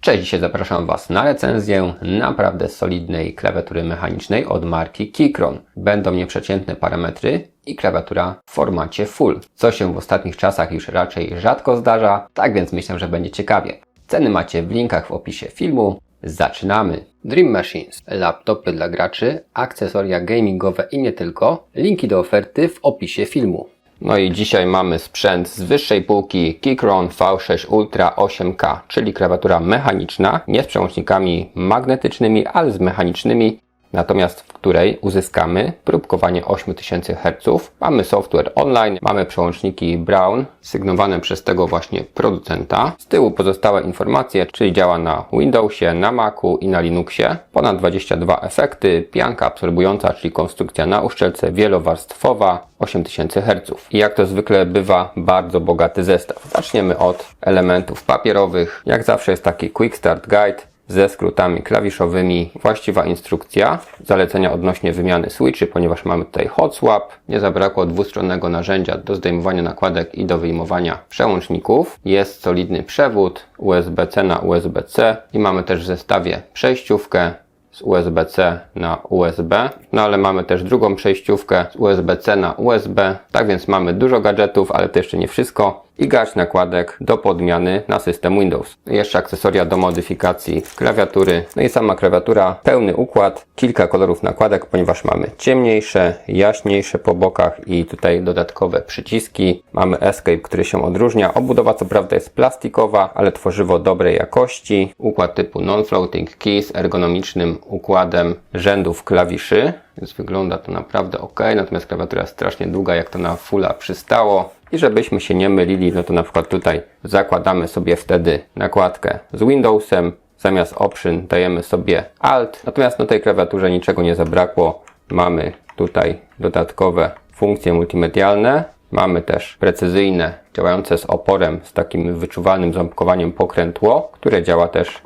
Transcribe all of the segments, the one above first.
Cześć, dzisiaj zapraszam Was na recenzję naprawdę solidnej klawiatury mechanicznej od marki Keychron. Będą nieprzeciętne parametry i klawiatura w formacie full, co się w ostatnich czasach już raczej rzadko zdarza, tak więc myślę, że będzie ciekawie. Ceny macie w linkach w opisie filmu. Zaczynamy! Dream Machines, laptopy dla graczy, akcesoria gamingowe i nie tylko. Linki do oferty w opisie filmu. No i dzisiaj mamy sprzęt z wyższej półki Keychron V6 Ultra 8K, czyli klawiatura mechaniczna, nie z przełącznikami magnetycznymi, ale z mechanicznymi, natomiast w której uzyskamy próbkowanie 8000 Hz. Mamy software online, mamy przełączniki Braun sygnowane przez tego właśnie producenta. Z tyłu pozostałe informacje, czyli działa na Windowsie, na Macu i na Linuxie. Ponad 22 efekty, pianka absorbująca, czyli konstrukcja na uszczelce wielowarstwowa, 8000 Hz. I jak to zwykle bywa, bardzo bogaty zestaw. Zaczniemy od elementów papierowych. Jak zawsze jest taki Quick Start Guide ze skrótami klawiszowymi, właściwa instrukcja, zalecenia odnośnie wymiany switchy, ponieważ mamy tutaj hot swap, nie zabrakło dwustronnego narzędzia do zdejmowania nakładek i do wyjmowania przełączników, jest solidny przewód USB-C na USB-C i mamy też w zestawie przejściówkę z USB-C na USB, no ale mamy też drugą przejściówkę z USB-C na USB, tak więc mamy dużo gadżetów, ale to jeszcze nie wszystko i garść nakładek do podmiany na system Windows. Jeszcze akcesoria do modyfikacji klawiatury, no i sama klawiatura, pełny układ, kilka kolorów nakładek, ponieważ mamy ciemniejsze, jaśniejsze po bokach i tutaj dodatkowe przyciski. Mamy Escape, który się odróżnia. Obudowa co prawda jest plastikowa, ale tworzywo dobrej jakości. Układ typu non-floating key z ergonomicznym układem rzędów klawiszy, więc wygląda to naprawdę ok, natomiast klawiatura jest strasznie długa, jak to na fulla przystało. I żebyśmy się nie mylili, no to na przykład tutaj zakładamy sobie wtedy nakładkę z Windowsem, zamiast Option dajemy sobie Alt. Natomiast na tej klawiaturze niczego nie zabrakło. Mamy tutaj dodatkowe funkcje multimedialne. Mamy też precyzyjne, działające z oporem, z takim wyczuwalnym ząbkowaniem pokrętło, które działa też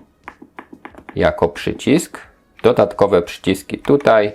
jako przycisk. Dodatkowe przyciski tutaj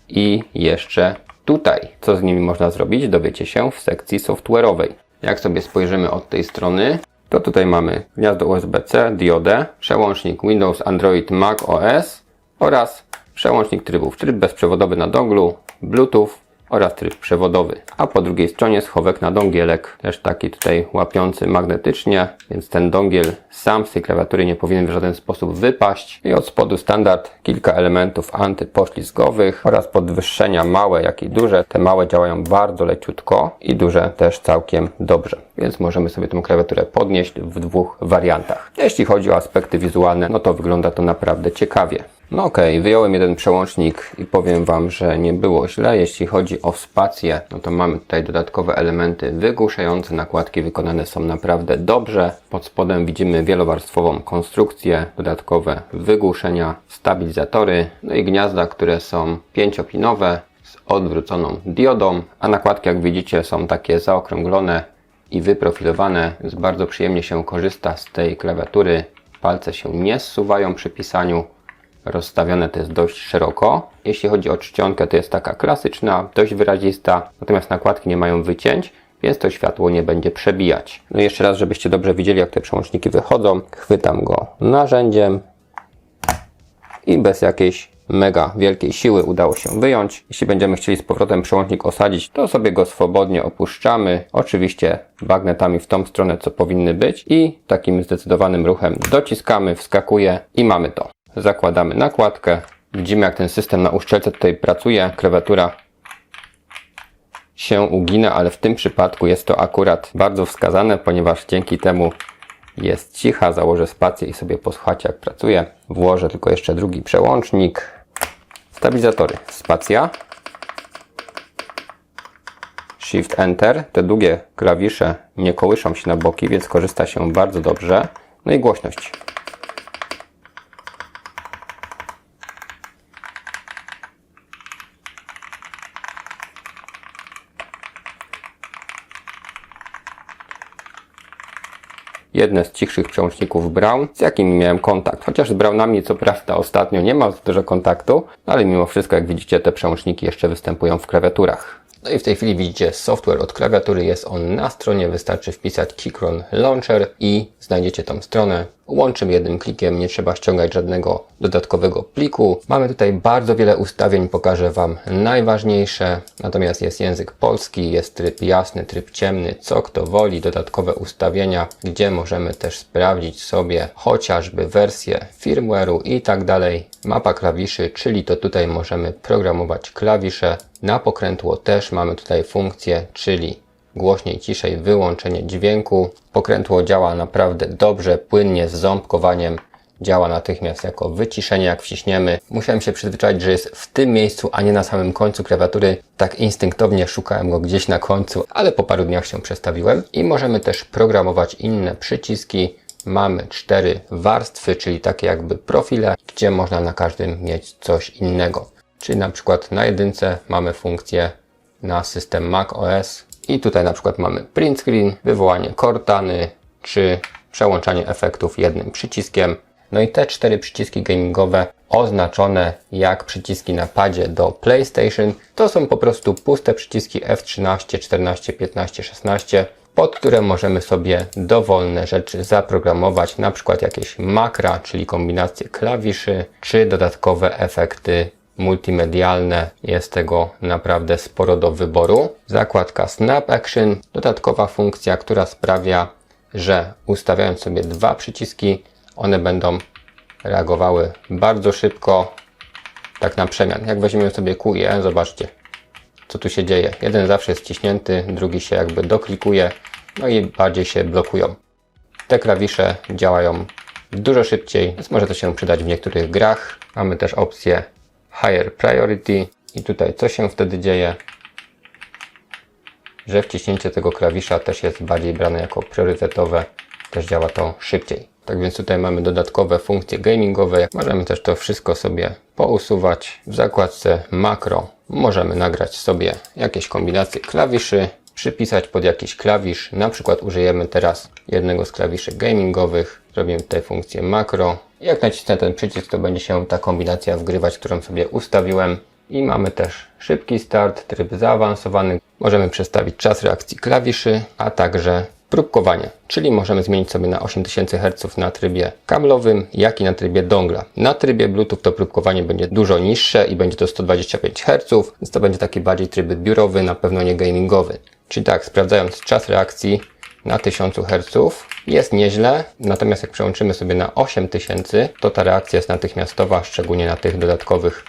i jeszcze tutaj. Co z nimi można zrobić, dowiecie się w sekcji software'owej. Jak sobie spojrzymy od tej strony, to tutaj mamy gniazdo USB-C, diodę, przełącznik Windows, Android, Mac OS oraz przełącznik trybów. Tryb bezprzewodowy na donglu, Bluetooth oraz tryb przewodowy. A po drugiej stronie schowek na dongielek, też taki tutaj łapiący magnetycznie, więc ten dongiel sam z tej klawiatury nie powinien w żaden sposób wypaść. I od spodu standard kilka elementów antypoślizgowych oraz podwyższenia małe, jak i duże. Te małe działają bardzo leciutko i duże też całkiem dobrze. Więc możemy sobie tę klawiaturę podnieść w dwóch wariantach. Jeśli chodzi o aspekty wizualne, no to wygląda to naprawdę ciekawie. No okej, wyjąłem jeden przełącznik i powiem Wam, że nie było źle. Jeśli chodzi o spację, no to mamy tutaj dodatkowe elementy wygłuszające. Nakładki wykonane są naprawdę dobrze. Pod spodem widzimy wielowarstwową konstrukcję, dodatkowe wygłuszenia, stabilizatory, no i gniazda, które są 5-pinowe z odwróconą diodą, a nakładki, jak widzicie, są takie zaokrąglone i wyprofilowane, więc bardzo przyjemnie się korzysta z tej klawiatury. Palce się nie zsuwają przy pisaniu. Rozstawione to jest dość szeroko. Jeśli chodzi o czcionkę, to jest taka klasyczna, dość wyrazista, natomiast nakładki nie mają wycięć, więc to światło nie będzie przebijać. No i jeszcze raz, żebyście dobrze widzieli, jak te przełączniki wychodzą, chwytam go narzędziem i bez jakiejś mega wielkiej siły udało się wyjąć. Jeśli będziemy chcieli z powrotem przełącznik osadzić, to sobie go swobodnie opuszczamy. Oczywiście bagnetami w tą stronę, co powinny być i takim zdecydowanym ruchem dociskamy, wskakuje i mamy to. Zakładamy nakładkę. Widzimy, jak ten system na uszczelce tutaj pracuje. Klawiatura się ugina, ale w tym przypadku jest to akurat bardzo wskazane, ponieważ dzięki temu jest cicha. Założę spację i sobie posłuchacie, jak pracuje. Włożę tylko jeszcze drugi przełącznik. Stabilizatory. Spacja. Shift Enter. Te długie klawisze nie kołyszą się na boki, więc korzysta się bardzo dobrze. No i głośność. Jedne z cichszych przełączników Braun, z jakimi miałem kontakt. Chociaż z Braunami co prawda ostatnio nie ma dużo kontaktu, ale mimo wszystko, jak widzicie, te przełączniki jeszcze występują w klawiaturach. No i w tej chwili widzicie software od klawiatury, jest on na stronie, wystarczy wpisać Keychron Launcher i znajdziecie tą stronę. łączymy jednym klikiem, nie trzeba ściągać żadnego dodatkowego pliku. Mamy tutaj bardzo wiele ustawień, pokażę Wam najważniejsze. Natomiast jest język polski, jest tryb jasny, tryb ciemny, co kto woli, dodatkowe ustawienia, gdzie możemy też sprawdzić sobie chociażby wersję firmware'u i tak dalej. Mapa klawiszy, czyli to tutaj możemy programować klawisze. Na pokrętło też mamy tutaj funkcję, czyli głośniej, ciszej, wyłączenie dźwięku. Pokrętło działa naprawdę dobrze, płynnie, z ząbkowaniem. Działa natychmiast jako wyciszenie, jak wciśniemy. Musiałem się przyzwyczaić, że jest w tym miejscu, a nie na samym końcu klawiatury. Tak instynktownie szukałem go gdzieś na końcu, ale po paru dniach się przestawiłem. I możemy też programować inne przyciski. Mamy 4 warstwy, czyli takie jakby profile, gdzie można na każdym mieć coś innego. Czyli na przykład na jedynce mamy funkcję na system Mac OS i tutaj na przykład mamy print screen, wywołanie Cortany czy przełączanie efektów jednym przyciskiem. No i te 4 przyciski gamingowe oznaczone jak przyciski na padzie do PlayStation to są po prostu puste przyciski F13, 14, 15, 16, pod które możemy sobie dowolne rzeczy zaprogramować, na przykład jakieś makra, czyli kombinacje klawiszy, czy dodatkowe efekty multimedialne. Jest tego naprawdę sporo do wyboru. Zakładka Snap Action, dodatkowa funkcja, która sprawia, że ustawiając sobie 2 przyciski, one będą reagowały bardzo szybko, tak na przemian. Jak weźmiemy sobie Q i E, zobaczcie, co tu się dzieje. Jeden zawsze jest wciśnięty, drugi się jakby doklikuje, no i bardziej się blokują. Te klawisze działają dużo szybciej, więc może to się przydać w niektórych grach. Mamy też opcję Higher Priority i tutaj co się wtedy dzieje, że wciśnięcie tego klawisza też jest bardziej brane jako priorytetowe, też działa to szybciej. Tak więc tutaj mamy dodatkowe funkcje gamingowe. Możemy też to wszystko sobie pousuwać. W zakładce makro możemy nagrać sobie jakieś kombinacje klawiszy, przypisać pod jakiś klawisz. Na przykład użyjemy teraz jednego z klawiszy gamingowych. Zrobimy tutaj funkcję makro. Jak nacisnę ten przycisk, to będzie się ta kombinacja wgrywać, którą sobie ustawiłem. I mamy też szybki start, tryb zaawansowany. Możemy przestawić czas reakcji klawiszy, a także próbkowanie, czyli możemy zmienić sobie na 8000 Hz na trybie kablowym, jak i na trybie dongla. Na trybie Bluetooth to próbkowanie będzie dużo niższe i będzie to 125 Hz, więc to będzie taki bardziej tryb biurowy, na pewno nie gamingowy. Czyli tak, sprawdzając czas reakcji na 1000 Hz jest nieźle, natomiast jak przełączymy sobie na 8000, to ta reakcja jest natychmiastowa, szczególnie na tych dodatkowych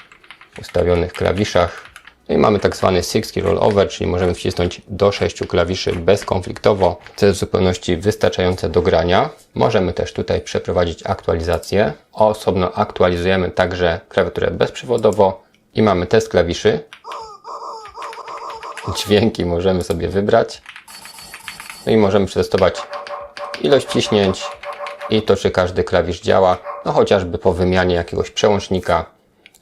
ustawionych klawiszach. No i mamy tak zwany 6-key rollover, czyli możemy wcisnąć do 6 klawiszy bezkonfliktowo, co jest w zupełności wystarczające do grania. Możemy też tutaj przeprowadzić aktualizację. Osobno aktualizujemy także klawiaturę bezprzewodowo i mamy test klawiszy. Dźwięki możemy sobie wybrać. No i możemy przetestować ilość wciśnięć i to, czy każdy klawisz działa, no chociażby po wymianie jakiegoś przełącznika,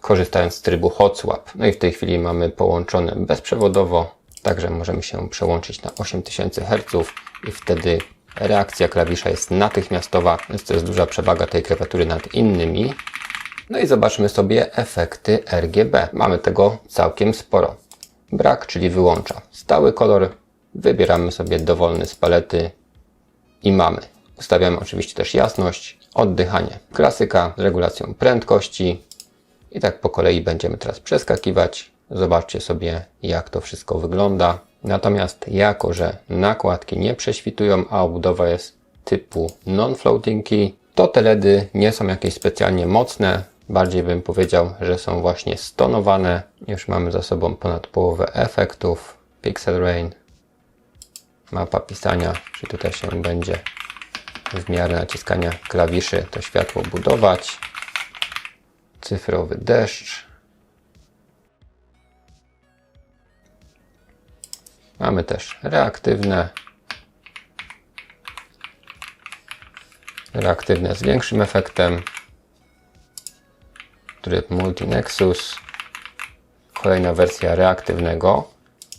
korzystając z trybu Hot Swap. No i w tej chwili mamy połączone bezprzewodowo, także możemy się przełączyć na 8000 Hz i wtedy reakcja klawisza jest natychmiastowa, więc to jest duża przewaga tej klawiatury nad innymi. No i zobaczmy sobie efekty RGB. Mamy tego całkiem sporo. Brak, czyli wyłącza. Stały kolor, wybieramy sobie dowolny z palety i mamy. Ustawiamy oczywiście też jasność, oddychanie. Klasyka z regulacją prędkości. I tak po kolei będziemy teraz przeskakiwać. Zobaczcie sobie, jak to wszystko wygląda. Natomiast jako, że nakładki nie prześwitują, a obudowa jest typu non-floating key, to te LEDy nie są jakieś specjalnie mocne. Bardziej bym powiedział, że są właśnie stonowane. Już mamy za sobą ponad połowę efektów. Pixel Rain. Mapa pisania, czy tutaj się będzie w miarę naciskania klawiszy to światło budować. Cyfrowy deszcz. Mamy też reaktywne z większym efektem. Tryb Multi-Nexus. Kolejna wersja reaktywnego.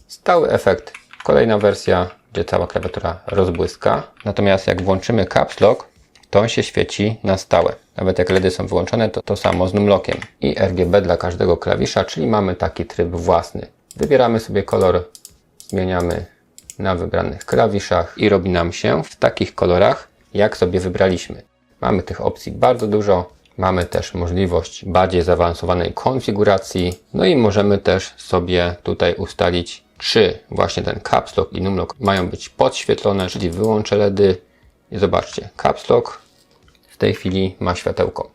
Stały efekt. Kolejna wersja, gdzie cała klawiatura rozbłyska. Natomiast jak włączymy Caps Lock, to on się świeci na stałe. Nawet jak LEDy są wyłączone, to samo z numlockiem. I RGB dla każdego klawisza, czyli mamy taki tryb własny. Wybieramy sobie kolor, zmieniamy na wybranych klawiszach i robi nam się w takich kolorach, jak sobie wybraliśmy. Mamy tych opcji bardzo dużo. Mamy też możliwość bardziej zaawansowanej konfiguracji. No i możemy też sobie tutaj ustalić, czy właśnie ten Caps Lock i Numlock mają być podświetlone, czyli wyłączę LEDy. I zobaczcie, Caps Lock w tej chwili ma światełko.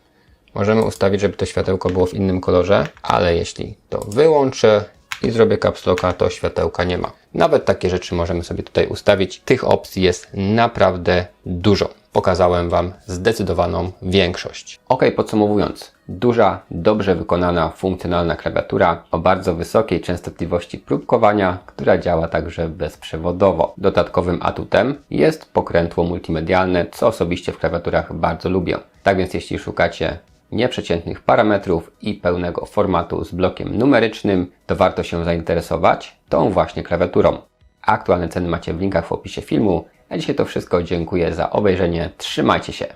Możemy ustawić, żeby to światełko było w innym kolorze, ale jeśli to wyłączę i zrobię Caps Locka, to światełka nie ma. Nawet takie rzeczy możemy sobie tutaj ustawić. Tych opcji jest naprawdę dużo. Pokazałem Wam zdecydowaną większość. Ok, podsumowując. Duża, dobrze wykonana, funkcjonalna klawiatura o bardzo wysokiej częstotliwości próbkowania, która działa także bezprzewodowo. Dodatkowym atutem jest pokrętło multimedialne, co osobiście w klawiaturach bardzo lubię. Tak więc jeśli szukacie nieprzeciętnych parametrów i pełnego formatu z blokiem numerycznym, to warto się zainteresować tą właśnie klawiaturą. Aktualne ceny macie w linkach w opisie filmu. A dzisiaj to wszystko. Dziękuję za obejrzenie. Trzymajcie się!